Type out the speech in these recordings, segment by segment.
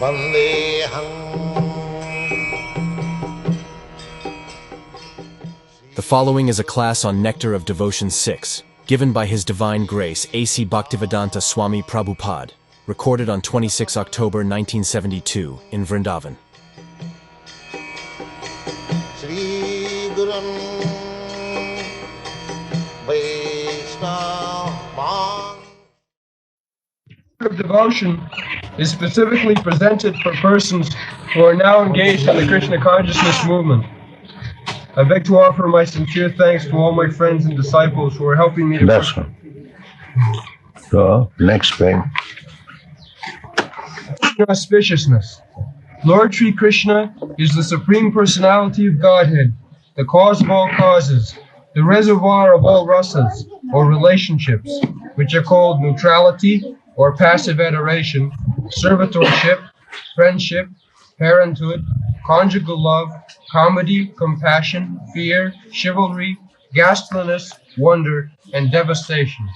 The following is a class on Nectar of Devotion 6, given by His Divine Grace A.C. Bhaktivedanta Swami Prabhupada, recorded on 26 October 1972 in Vrindavan. Of devotion is specifically presented for persons who are now engaged in the Krishna consciousness movement. I beg to offer my sincere thanks to all my friends and disciples who are helping me to... That's all. So, next page. Auspiciousness. Lord Sri Krishna is the Supreme Personality of Godhead, the cause of all causes, the reservoir of all rasas, or relationships, which are called neutrality, or passive adoration, servitorship, friendship, parenthood, conjugal love, comedy, compassion, fear, chivalry, ghastliness, wonder, and devastation.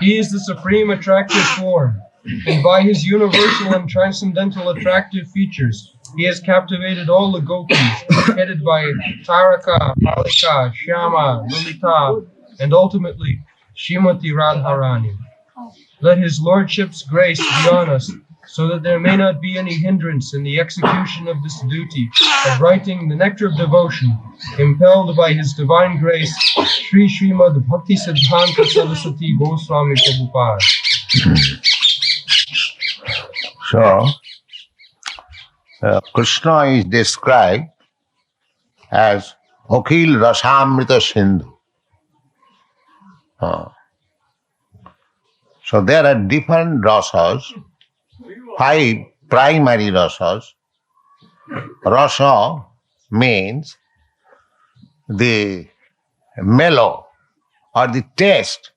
He is the supreme attractive form, and by his universal and transcendental attractive features, he has captivated all the gopis, headed by Taraka, Malika, Shyama, Lalita, and ultimately Srimati Radharani. Let his lordship's grace be on us, so that there may not be any hindrance in the execution of this duty of writing the Nectar of Devotion, impelled by his divine grace, Sri Srimad Bhakti Siddhanta Saraswati Goswami Prabhupada. So, Krishna is described as Akhil Rasamrita Sindhu. So there are different rasas, 5 primary rasas. Rasa means the mellow or the taste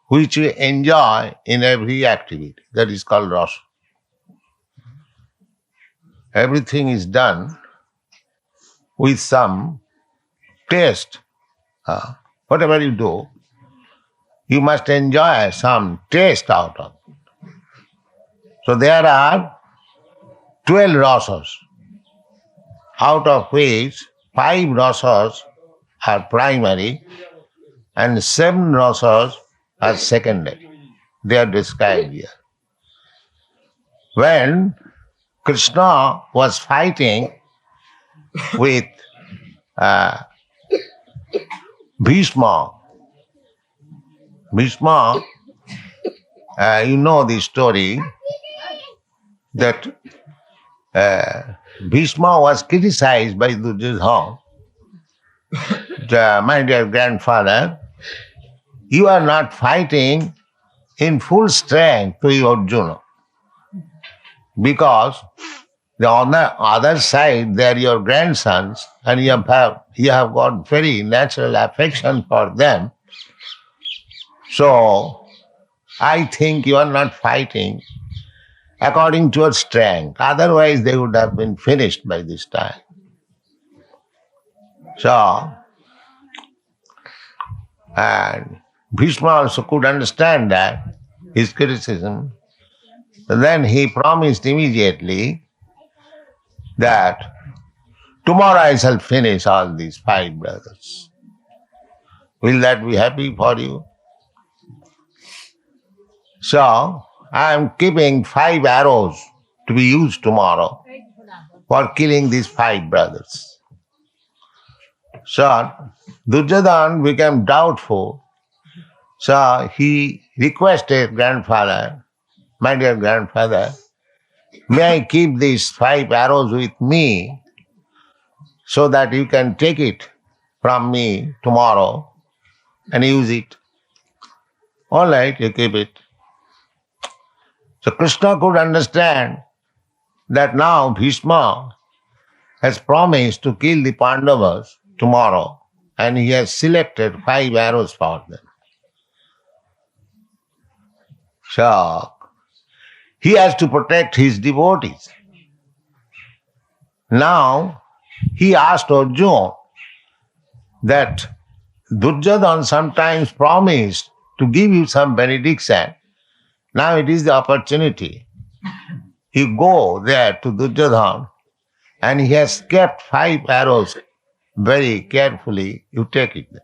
which we enjoy in every activity. That is called rasa. Everything is done with some taste. Whatever you do, you must enjoy some taste out of it. So there are 12 rasas, out of which 5 rasas are primary and 7 rasas are secondary. They are described here. When Krishna was fighting with Bhishma, you know the story that Bhishma was criticized by Duryodhana. My dear grandfather, you are not fighting in full strength to Arjuna, because on the other side they are your grandsons and you have got very natural affection for them. So, I think you are not fighting according to your strength. Otherwise, they would have been finished by this time. So, and Bhishma also could understand that, his criticism. And then he promised immediately that tomorrow I shall finish all these 5 brothers. Will that be happy for you? So, I am keeping 5 arrows to be used tomorrow for killing these 5 brothers. So, Duryodhana became doubtful. So, he requested grandfather, my dear grandfather, may I keep these 5 arrows with me so that you can take it from me tomorrow and use it? All right, you keep it. So Krishna could understand that now Bhishma has promised to kill the Pandavas tomorrow, and he has selected 5 arrows for them. So he has to protect his devotees. Now he asked Arjuna that Duryodhana sometimes promised to give you some benediction. Now it is the opportunity. you go there to Duryodhana and he has kept 5 arrows very carefully, you take it there.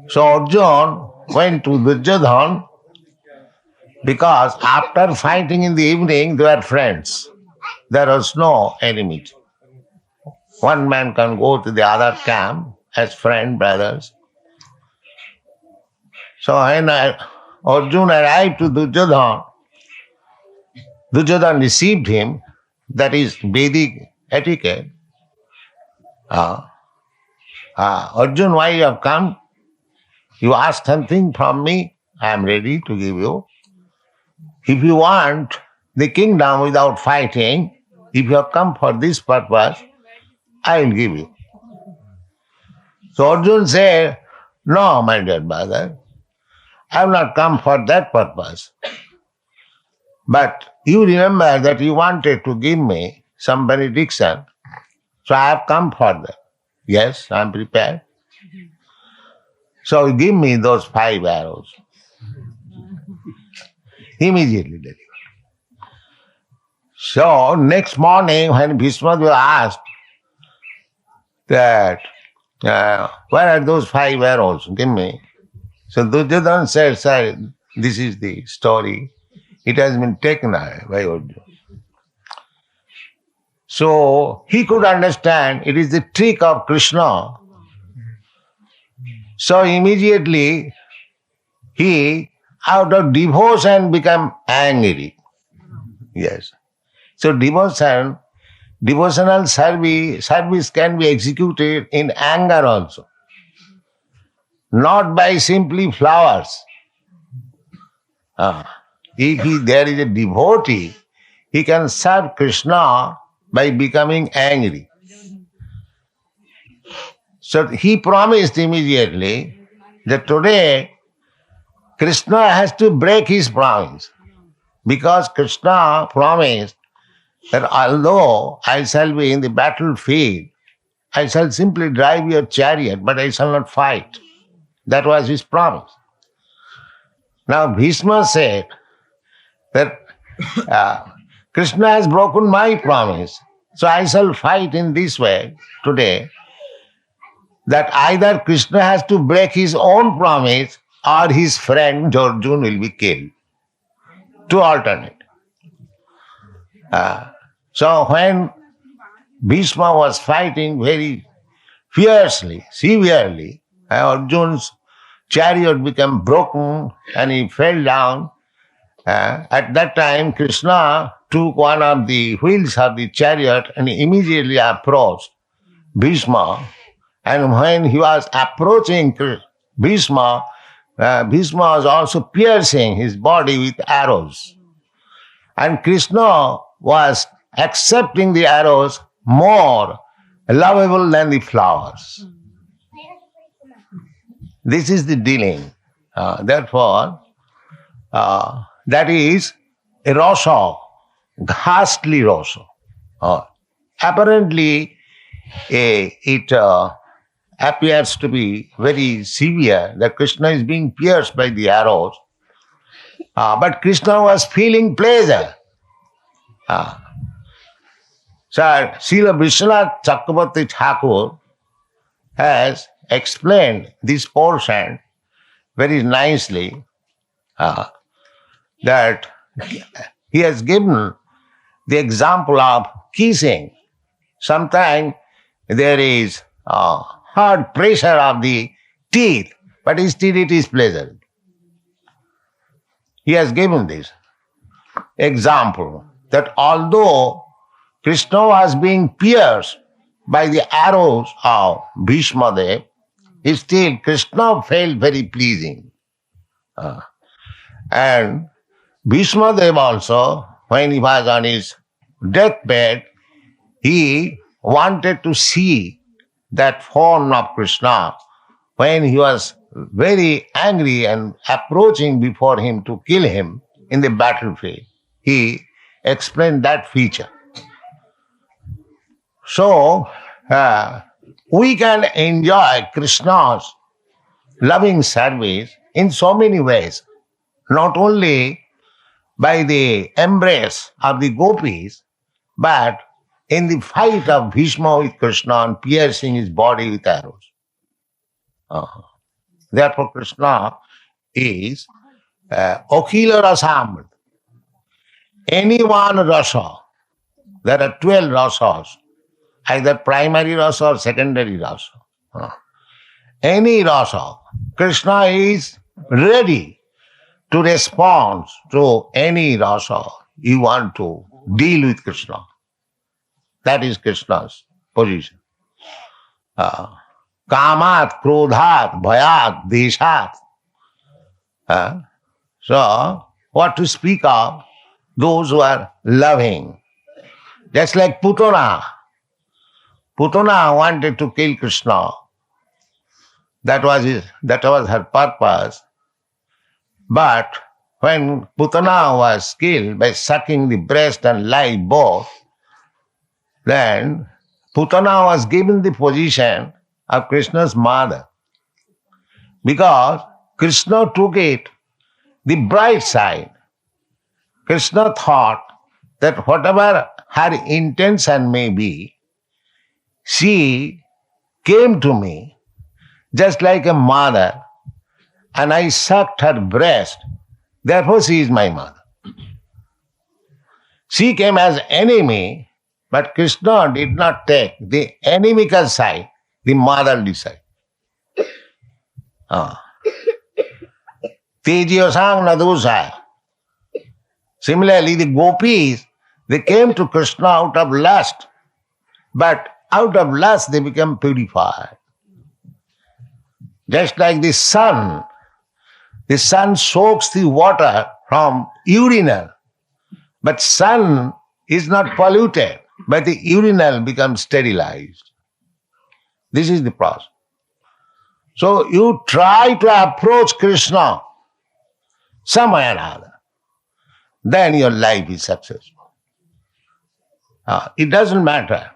So Arjuna went to Duryodhana because after fighting in the evening, they were friends. There was no enmity. One man can go to the other camp as friend, brothers. So when Arjuna arrived to Duryodhana, Duryodhana received him. That is Vedic etiquette. Arjuna, why you have come? You ask something from me, I am ready to give you. If you want the kingdom without fighting, if you have come for this purpose, I will give you. So Arjuna said, no, my dear brother, I have not come for that purpose. But you remember that you wanted to give me some benediction, so I have come for that. Yes, I am prepared. So give me those 5 arrows. Immediately delivered. So next morning when Bhishma was asked that, where are those 5 arrows? Give me. So Duryodhana said, sir, this is the story. It has been taken away by Arjuna. So he could understand it is the trick of Krishna. So immediately he, out of devotion, became angry. Yes. So devotional service can be executed in anger also. Not by simply flowers. If there is a devotee, he can serve Krishna by becoming angry. So he promised immediately that today Krishna has to break his promise, because Krishna promised that although I shall be in the battlefield, I shall simply drive your chariot, but I shall not fight. That was his promise. Now Bhishma said that Krishna has broken my promise, so I shall fight in this way today, that either Krishna has to break his own promise or his friend Arjuna will be killed. 2 alternate. So when Bhishma was fighting very fiercely, severely, Arjuna's chariot became broken and he fell down. At that time, Krishna took one of the wheels of the chariot and he immediately approached Bhishma. And when he was approaching Bhishma, Bhishma was also piercing his body with arrows. And Krishna was accepting the arrows more lovable than the flowers. This is the dealing. Therefore, that is a rasa, ghastly rasa. Apparently, it appears to be very severe that Krishna is being pierced by the arrows. But Krishna was feeling pleasure. So, Srila Vishwanath Chakravarti Thakur has explained this portion very nicely, that he has given the example of kissing. Sometimes there is hard pressure of the teeth, but still it is pleasant. He has given this example that although Krishna was being pierced by the arrows of Bhishma Dev, still Krishna felt very pleasing. And Bhishma Dev also, when he was on his deathbed, he wanted to see that form of Krishna when he was very angry and approaching before him to kill him in the battlefield. He explained that feature. So, we can enjoy Krishna's loving service in so many ways. Not only by the embrace of the gopis, but in the fight of Bhishma with Krishna and piercing his body with arrows. Therefore, Krishna is Akhila Rasamrita. Any one rasa, there are 12 rasas, either primary rasa or secondary rasa. Any rasa, Krishna is ready to respond to any rasa you want to deal with Krishna. That is Krishna's position. Kamat, krodhat, bhayat, deshat. So, what to speak of those who are loving? Just like Putana. Putana wanted to kill Krishna. That was her purpose. But when Putana was killed by sucking the breast and life both, then Putana was given the position of Krishna's mother. Because Krishna took it the bright side. Krishna thought that whatever her intention may be, she came to me just like a mother, and I sucked her breast, therefore she is my mother. She came as enemy, but Krishna did not take the inimical side, the motherly side. Tejiyasang nadusaya. Similarly, the gopis, they came to Krishna out of lust, but out of lust they become purified. Just like the sun soaks the water from urinal, but sun is not polluted, but the urinal becomes sterilized. This is the process. So you try to approach Krishna some way or other, then your life is successful. It doesn't matter.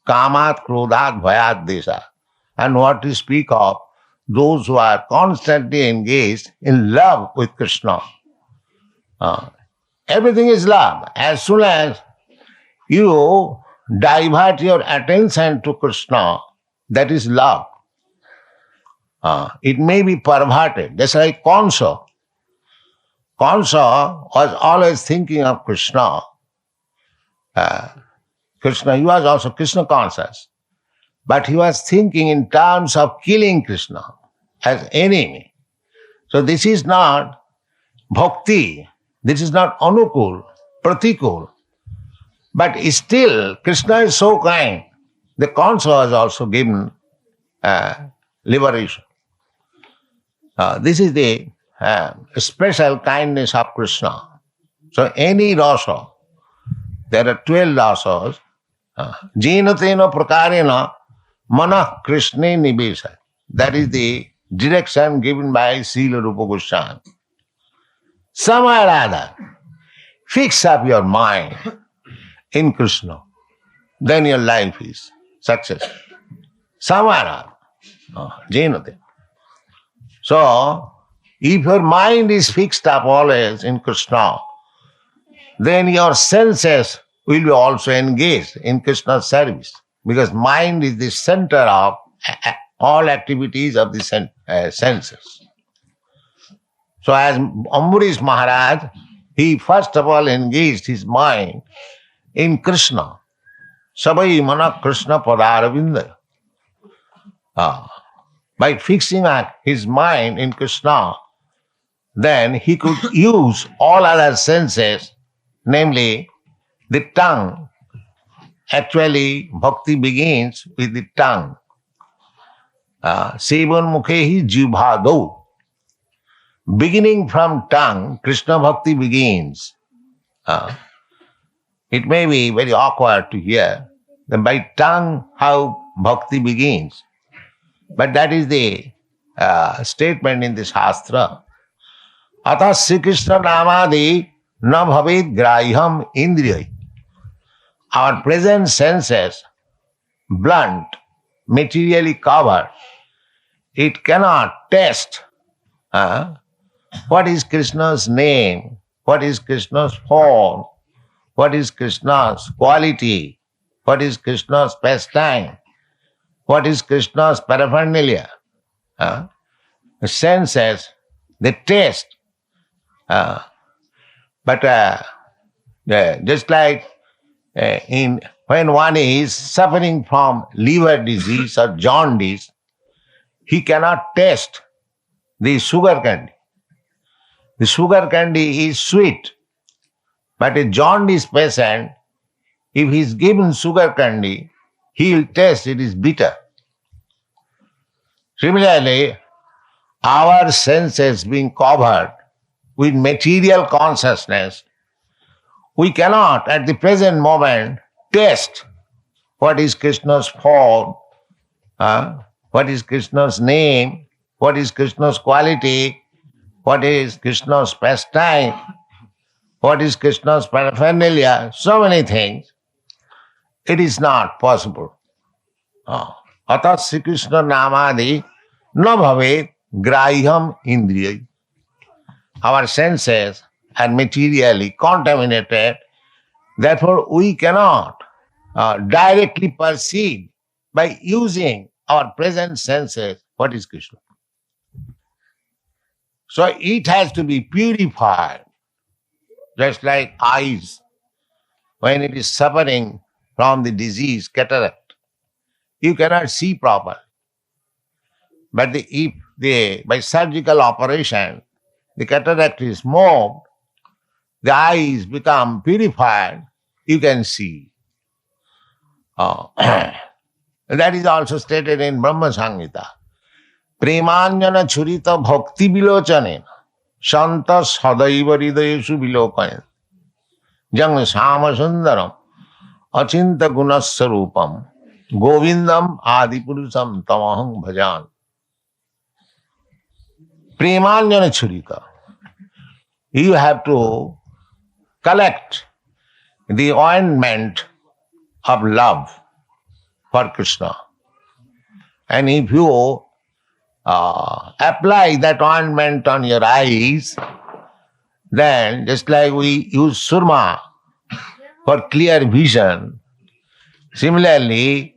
Kamat, krodhat, bhayat, desha. And what to speak of those who are constantly engaged in love with Krishna. Everything is love. As soon as you divert your attention to Krishna, that is love. It may be perverted. Just like Kansa. Kansa was always thinking of Krishna. Krishna, he was also Krishna conscious. But he was thinking in terms of killing Krishna as enemy. So this is not bhakti. This is not anukul, pratikul. But still, Krishna is so kind. The Kansa was also given liberation. This is the special kindness of Krishna. So any rasa, there are 12 rasas, jinatena prakarena manah krishne nivesa. That is the direction given by Srila Rupa Goswami. Somewhere or other, fix up your mind in Krishna, then your life is successful. Somewhere or other, jinatena. So, if your mind is fixed up always in Krishna, then your senses will be also engaged in Krishna's service. Because mind is the center of all activities of the senses. So as Ambarish Maharaj, he first of all engaged his mind in Krishna. Sabai mana Krishna padaravinda. By fixing his mind in Krishna, then he could use all other senses, namely the tongue. Actually, bhakti begins with the tongue. Sevan mukhehi jivhadau. Beginning from tongue, Krishna bhakti begins. It may be very awkward to hear that by tongue how bhakti begins. But that is the statement in the Shastra. Atha Sri Krishna namadi na bhavet grahyam indriyai. Our present senses, blunt, materially covered, it cannot test what is Krishna's name, what is Krishna's form, what is Krishna's quality, what is Krishna's pastime, what is Krishna's paraphernalia. The senses, the taste. But just like when one is suffering from liver disease or jaundice, he cannot taste the sugar candy. The sugar candy is sweet, but a jaundice patient, if he is given sugar candy, he will taste it is bitter. Similarly, our senses being covered with material consciousness, we cannot at the present moment taste what is Krishna's form, what is Krishna's name, what is Krishna's quality, what is Krishna's pastime, what is Krishna's paraphernalia, so many things. It is not possible. Atat Sri Krishna namadi na bhavet grahyam indriyai. Our senses are materially contaminated, therefore we cannot directly perceive by using our present senses what is Krishna. So it has to be purified, just like eyes, when it is suffering from the disease cataract. You cannot see properly. But if by surgical operation the cataract is moved, the eyes become purified, you can see. That is also stated in Brahma Samhita. Premanjana churita bhakti bilochane santa sadaiva hridayeshu bilokayan jang sama sundaram achinta gunasarupam govindam adipurusam tamaham bhajan. Premanjana churita. You have to collect the ointment of love for Krishna. And if you apply that ointment on your eyes, then just like we use surma for clear vision, similarly,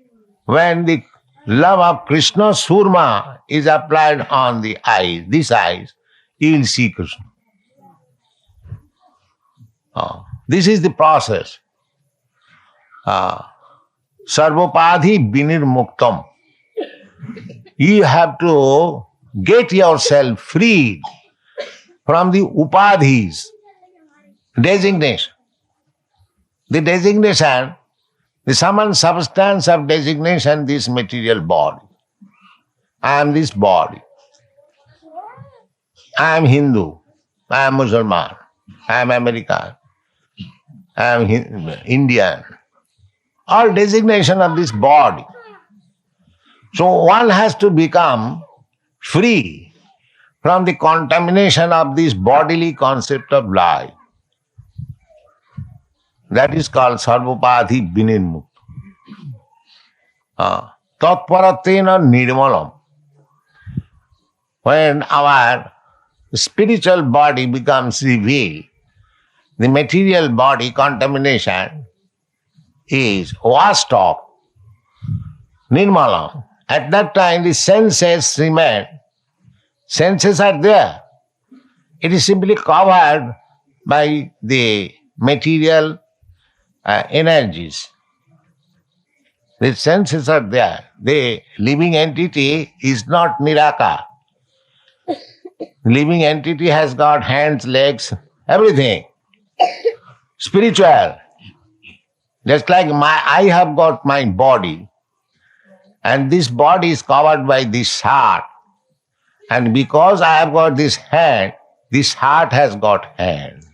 when the love of Krishna surma is applied on the eyes, these eyes, you will see Krishna. This is the process. Sarvopadhi vinirmuktam. You have to get yourself freed from the upadhis, designation. The designation, the sum and substance of designation, this material body. I am this body. I am Hindu. I am Muslim. I am American. I am Indian. All designation of this body. So one has to become free from the contamination of this bodily concept of life. That is called sarvopadhi vinirmukta. Tatparatena nirmalam. When our spiritual body becomes revealed, the material body contamination is washed off. Nirmalam. At that time the senses remain. Senses are there. It is simply covered by the material energies. The senses are there. The living entity is not Niraka. Living entity has got hands, legs, everything. Spiritual. Just like I have got my body, and this body is covered by this heart. And because I have got this hand, this heart has got hand.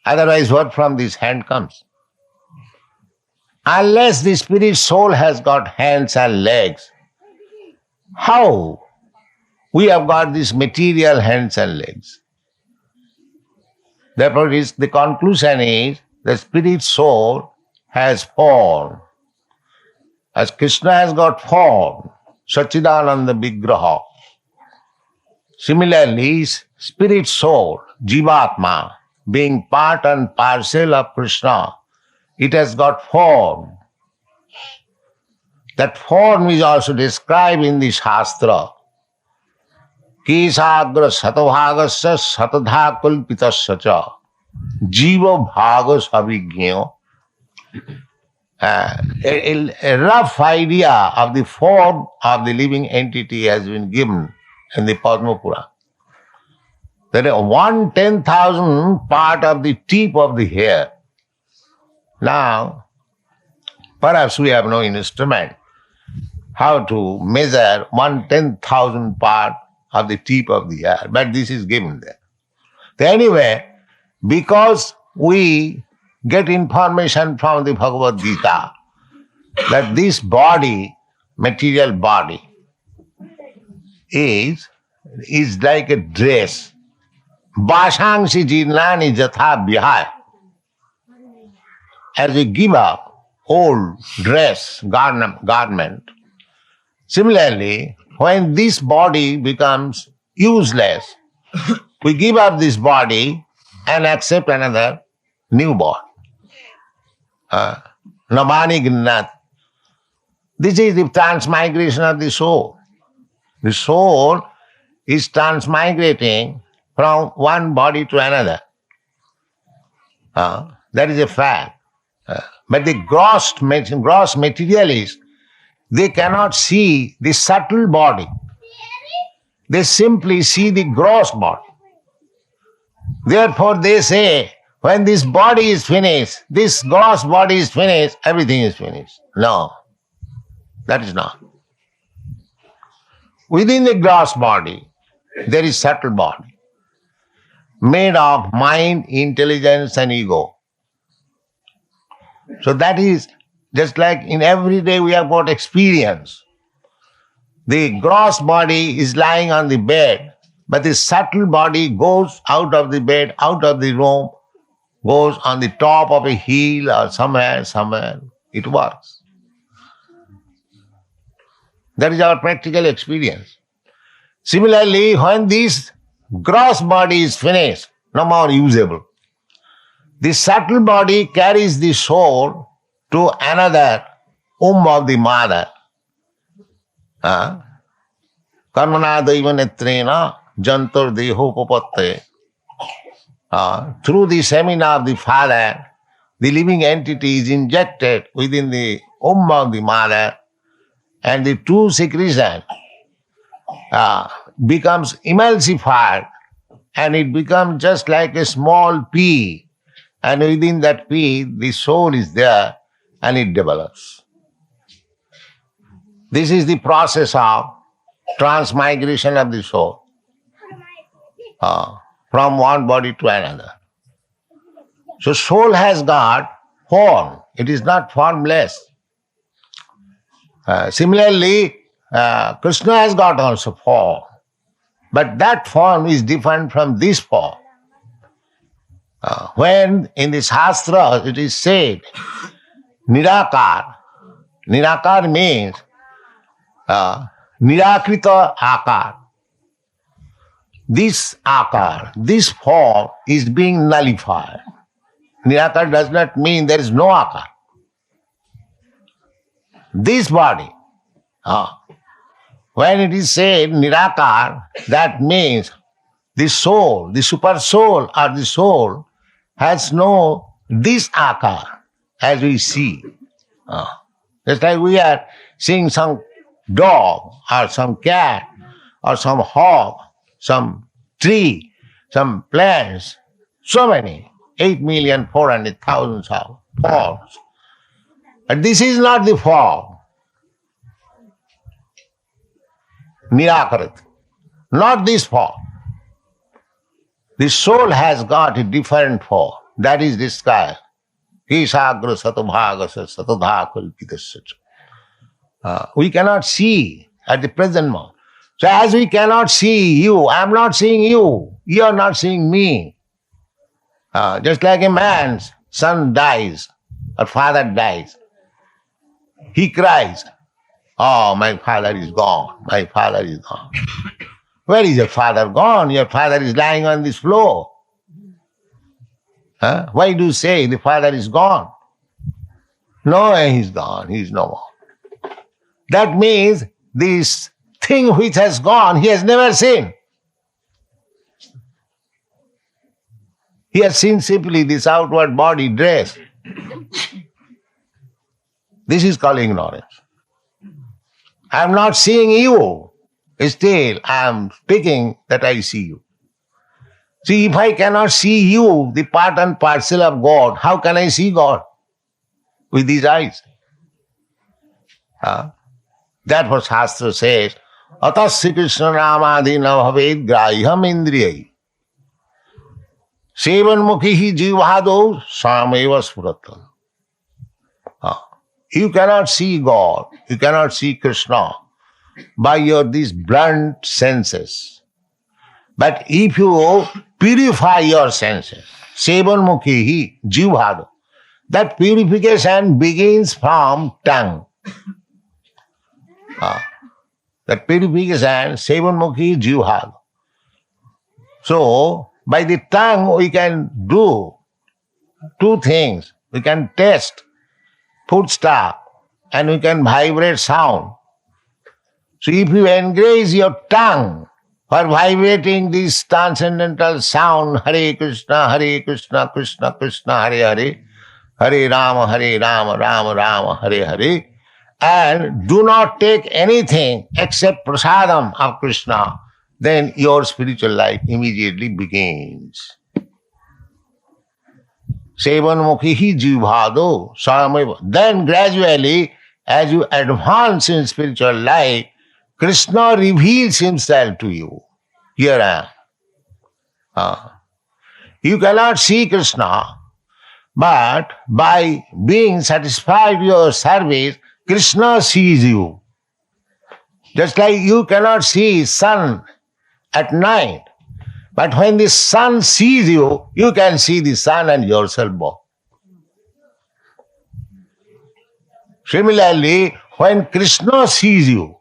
Otherwise, what from this hand comes? Unless the spirit soul has got hands and legs, how we have got this material hands and legs? Therefore, the conclusion is the spirit soul has form. As Krishna has got form, Sachidananda Vigraha. Similarly, spirit soul Jivatma, being part and parcel of Krishna, it has got form. That form is also described in the Shastra. Kesagra satabhagasya satadha kulpitasya cha jiva bhaga savigyo. A rough idea of the form of the living entity has been given in the Padma Purana. That is 1/10,000 part of the tip of the hair. Now, perhaps we have no instrument how to measure 1/10,000 part of the tip of the hair, but this is given there. So anyway, because we get information from the Bhagavad Gita that this body, material body, is like a dress. Vashangsi jirnani jatha vihaya. As we give up old dress, garment, similarly, when this body becomes useless, we give up this body and accept another new body. Namani Gnat. This is the transmigration of the soul. The soul is transmigrating from one body to another. That is a fact. But the gross materialists, they cannot see the subtle body. They simply see the gross body. Therefore they say, when this body is finished, this gross body is finished, everything is finished. No, that is not. Within the gross body, there is subtle body, made of mind, intelligence and ego. So that is just like in every day we have got experience. The gross body is lying on the bed, but the subtle body goes out of the bed, out of the room, goes on the top of a hill or somewhere. It works. That is our practical experience. Similarly, when this gross body is finished, no more usable, the subtle body carries the soul to another womb of the mother. Karmana daiva netrena jantor dehopapatte. Through the seminar of the father, the living entity is injected within the womb of the mother, and the true secretion becomes emulsified, and it becomes just like a small pea. And within that pea, the soul is there and it develops. This is the process of transmigration of the soul from one body to another. So soul has got form. It is not formless. Similarly, Krishna has got also form. But that form is different from this form. When in the Shastra it is said, Nirakar. Nirakar means Nirakrita Akar. This Akar, this form is being nullified. Nirakar does not mean there is no Akar. This body, when it is said Nirakar, that means the soul, the super soul or the soul has no this akar as we see. Just like we are seeing some dog or some cat or some hog, some tree, some plants, so many, 8,400,000 of forms. But this is not the form. Nirakarit. Not this form. The soul has got a different form. That is described. Kesagra satabhagasa satadha kulpitasya. We cannot see at the present moment. So as we cannot see you, I am not seeing you, you are not seeing me. Just like a man's son dies or father dies. He cries, oh, my father is gone, my father is gone. Where is your father gone? Your father is lying on this floor. Huh? Why do you say the father is gone? No, he's gone, he's no more. That means this thing which has gone, he has never seen. He has seen simply this outward body, dress. This is called ignorance. I am not seeing you. Still, I am speaking that I see you. See, if I cannot see you, the part and parcel of God, how can I see God? With these eyes. Therefore Shastra says, Atasya Krishna Ramadi na bhaved graham indriyai. Sevan mukhi jivado sameva spurata. You cannot see God, you cannot see Krishna by your these blunt senses. But if you purify your senses, sevan mukhi jivado, that purification begins from tongue. That purification, sevan mukhi jivado. So, by the tongue we can do two things. We can taste food stuff and we can vibrate sound. So if you engage your tongue for vibrating this transcendental sound, Hare Krishna, Krishna Krishna, Hare Hare, Hare Rama, Rama Rama, Hare Hare, and do not take anything except prasadam of Krishna, then your spiritual life immediately begins. Sevan mukhi jivado sameva. Then gradually, as you advance in spiritual life, Krishna reveals himself to you. Here I am. You cannot see Krishna, but by being satisfied with your service, Krishna sees you. Just like you cannot see sun at night, but when the sun sees you, you can see the sun and yourself both. Similarly, when Krishna sees you,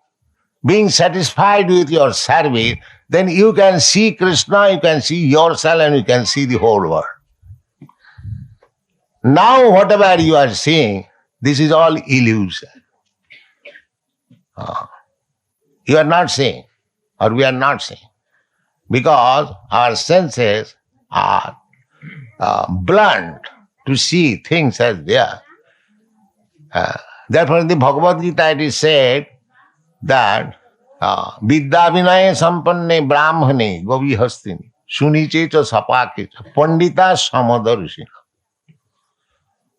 being satisfied with your service, then you can see Krishna, you can see yourself, and you can see the whole world. Now whatever you are seeing, this is all illusion. You are not seeing, or we are not seeing, because our senses are blunt to see things as they are. Therefore in the Bhagavad Gita it is said that Vidya vinaya sampanne brahmane govihastini suniche cha sapake cha pandita samadarshina.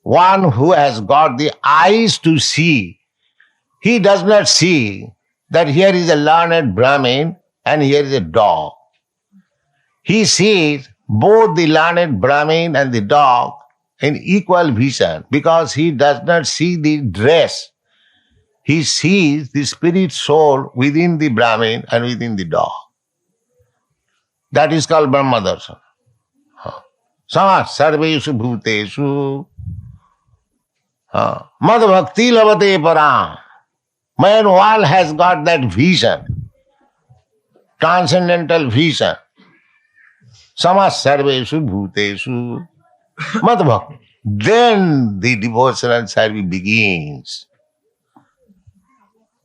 One who has got the eyes to see, he does not see that here is a learned Brahmin and here is a dog. He sees both the learned Brahmin and the dog in equal vision because he does not see the dress. He sees the spirit soul within the Brahmin and within the dog. That is called Brahma Darshan. Samas sarveshu bhuteshu mad bhakti lavate param. When one has got that vision, transcendental vision, samas sarveshu bhuteshu mad bhakti, then the devotional service begins.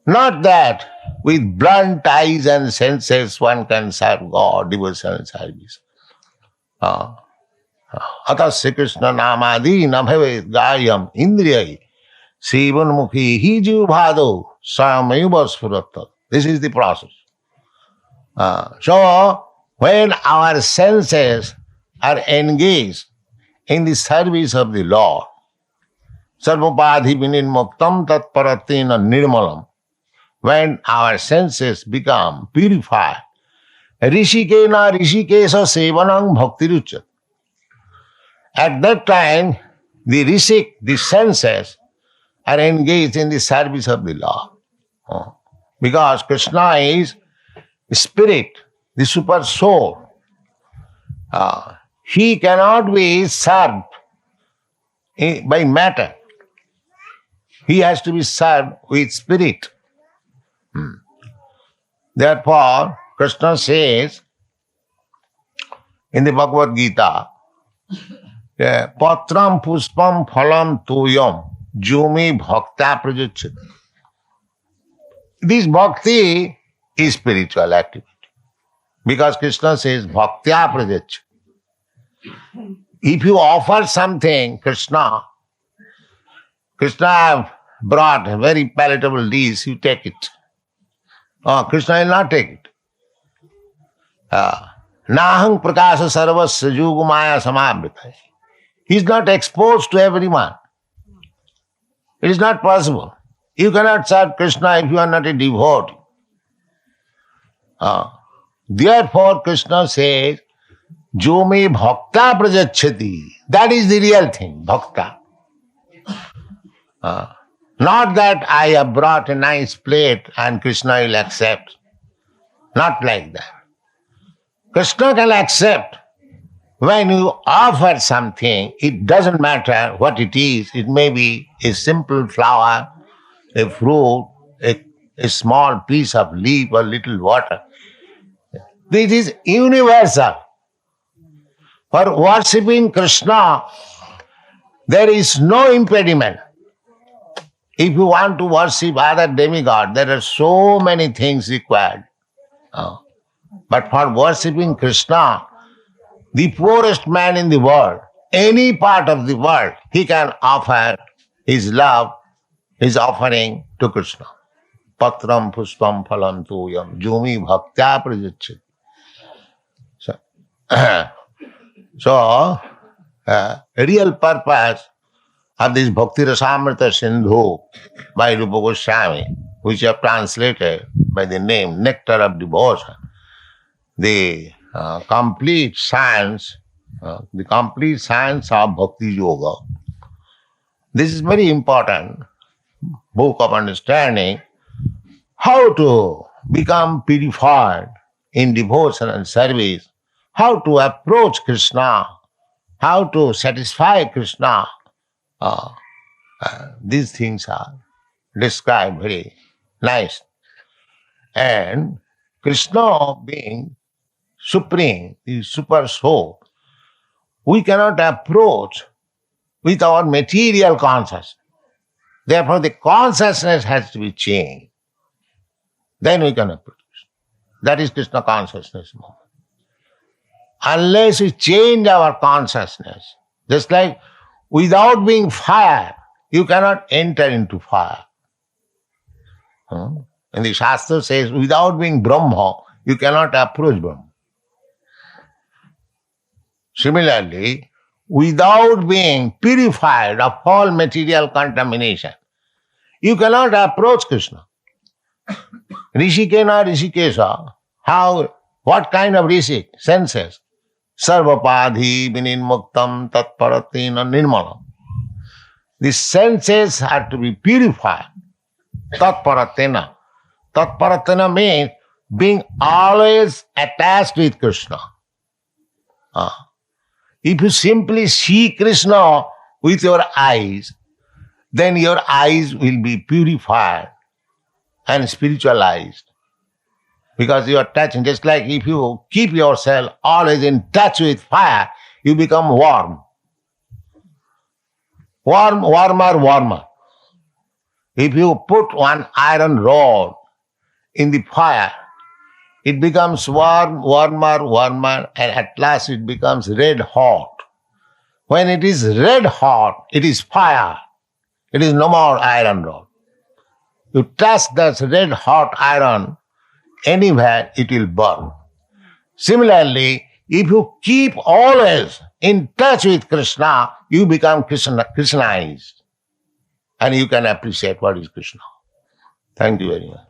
Not that with blunt eyes and senses one can serve God, devotional service. Atasya Krishna namadi nabhavet gayam indriyai sevan mukhi jivado sameva spurata. This is the process. So, when our senses are engaged in the service of the Lord, sarvopadhi vinimuktam tatparatina nirmalam, when our senses become purified, rishikena rishikesa sevanam bhaktiruchat. At that time, the rishik, the senses, are engaged in the service of the Lord. Because Krishna is spirit, the super soul. He cannot be served by matter. He has to be served with spirit. Therefore, Krishna says in the Bhagavad Gita, Patram puspam phalam tuyam jumi bhakta prajachyati. This bhakti is spiritual activity. Because Krishna says bhaktya prajachyati. If you offer something, Krishna have brought a very palatable dish, you take it. Oh, Krishna will not take it. Nahang prakasa sarvasya yugumaya samavritha. He is not exposed to everyone. It is not possible. You cannot serve Krishna if you are not a devotee. Therefore, Krishna says, Jo me bhakta prajachyati. That is the real thing, bhakta. Not that I have brought a nice plate and Krishna will accept. Not like that. Krishna can accept. When you offer something, it doesn't matter what it is. It may be a simple flower, a fruit, a small piece of leaf or little water. This is universal. For worshipping Krishna, there is no impediment. If you want to worship other demigods, there are so many things required. But for worshipping Krishna, the poorest man in the world, any part of the world, he can offer his love, his offering to Krishna. Patram puspam phalam tuyam jumi bhaktya prajachyati. So, real purpose of this Bhakti Rasamrita Sindhu by Rupa Goswami, which I have translated by the name Nectar of Devotion, the complete science of Bhakti Yoga. This is very important book of understanding how to become purified in devotion and service, how to approach Krishna, how to satisfy Krishna. These things are described very nice. And Krishna being supreme, the super soul, we cannot approach with our material consciousness. Therefore, the consciousness has to be changed. Then we can approach. That is Krishna consciousness moment. Unless we change our consciousness, just like without being fire, you cannot enter into fire. And the Shastra says, without being Brahma, you cannot approach Brahma. Similarly, without being purified of all material contamination, you cannot approach Krishna. Rishikena Rishikesha, what kind of rishi? Senses. Sarvapadhi vininmuktam tatparatina nirmalam. The senses have to be purified. Tatparatina. Tatparatina means being always attached with Krishna. If you simply see Krishna with your eyes, then your eyes will be purified and spiritualized. Because you are touching, just like if you keep yourself always in touch with fire, you become warm. Warmer. If you put one iron rod in the fire, it becomes warmer, and at last it becomes red hot. When it is red hot, it is fire. It is no more iron rod. You touch that red hot iron, anywhere it will burn. Similarly, if you keep always in touch with Krishna, you become Krishnaized. And you can appreciate what is Krishna. Thank you very much.